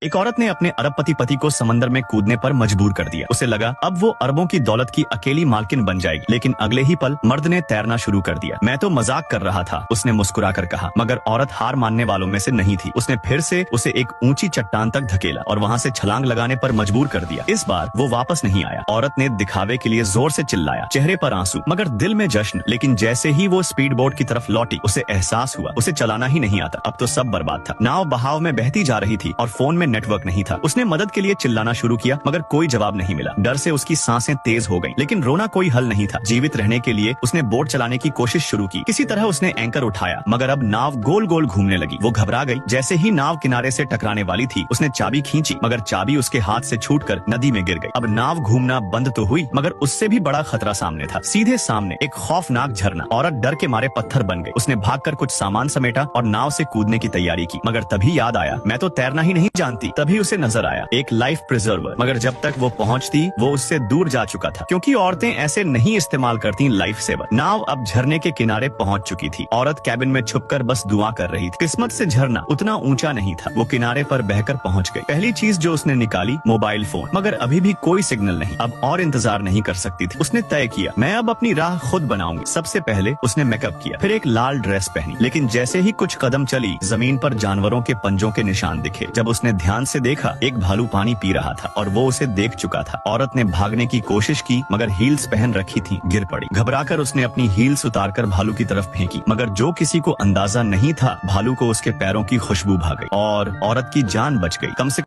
एक औरत ने अपने अरबपति पति को समंदर में कूदने पर मजबूर कर दिया। उसे लगा अब वो अरबों की दौलत की अकेली मालकिन बन जाएगी, लेकिन अगले ही पल मर्द ने तैरना शुरू कर दिया। मैं तो मजाक कर रहा था, उसने मुस्कुराकर कहा, मगर औरत हार मानने वालों में से नहीं थी। उसने फिर से उसे एक ऊंची चट्टान तक धकेला और वहाँ से छलांग लगाने पर मजबूर कर दिया। इस बार वो वापस नहीं आया। औरत ने दिखावे के लिए जोर से चिल्लाया, चेहरे पर आंसू मगर दिल में जश्न। लेकिन जैसे ही वो स्पीड बोट की तरफ लौटी, उसे एहसास हुआ उसे चलाना ही नहीं आता। अब तो सब बर्बाद था। नाव बहाव में बहती जा रही थी और फोन में नेटवर्क नहीं था। उसने मदद के लिए चिल्लाना शुरू किया, मगर कोई जवाब नहीं मिला। डर से उसकी सांसें तेज हो गईं, लेकिन रोना कोई हल नहीं था। जीवित रहने के लिए उसने बोट चलाने की कोशिश शुरू की। किसी तरह उसने एंकर उठाया, मगर अब नाव गोल गोल घूमने लगी। वो घबरा गई। जैसे ही नाव किनारे से टकराने वाली थी, उसने चाबी खींची, मगर चाबी उसके हाथ से छूटकर नदी में गिर गई। अब नाव घूमना बंद तो हुई, मगर उससे भी बड़ा खतरा सामने था। सीधे सामने एक खौफनाक झरना। औरत डर के मारे पत्थर बन गई। उसने भागकर कुछ सामान समेटा और नाव से कूदने की तैयारी की, मगर तभी याद आया, मैं तो तैरना ही नहीं जानती। तभी उसे नजर आया एक लाइफ प्रिजर्वर, मगर जब तक वो पहुंचती वो उससे दूर जा चुका था, क्योंकि औरतें ऐसे नहीं इस्तेमाल करती लाइफ सेवर। नाव अब झरने के किनारे पहुंच चुकी थी। औरत कैबिन में छुपकर बस दुआ कर रही थी। किस्मत से झरना उतना ऊंचा नहीं था। वो किनारे पर बहकर पहुंच गई। पहली चीज जो उसने निकाली, मोबाइल फोन, मगर अभी भी कोई सिग्नल नहीं। अब और इंतजार नहीं कर सकती थी। उसने तय किया, मैं अब अपनी राह खुद बनाऊंगी। सबसे पहले उसने मेकअप किया, फिर एक लाल ड्रेस पहनी। लेकिन जैसे ही कुछ कदम चली, जमीन पर जानवरों के पंजों के निशान दिखे। जब उसने ध्यान से देखा, एक भालू पानी पी रहा था और वो उसे देख चुका था। औरत ने भागने की कोशिश की, मगर हील्स पहन रखी थी, गिर पड़ी। घबराकर उसने अपनी हील्स उतारकर भालू की तरफ फेंकी, मगर जो किसी को अंदाजा नहीं था, भालू को उसके पैरों की खुशबू भा गई और औरत की जान बच गई। कम से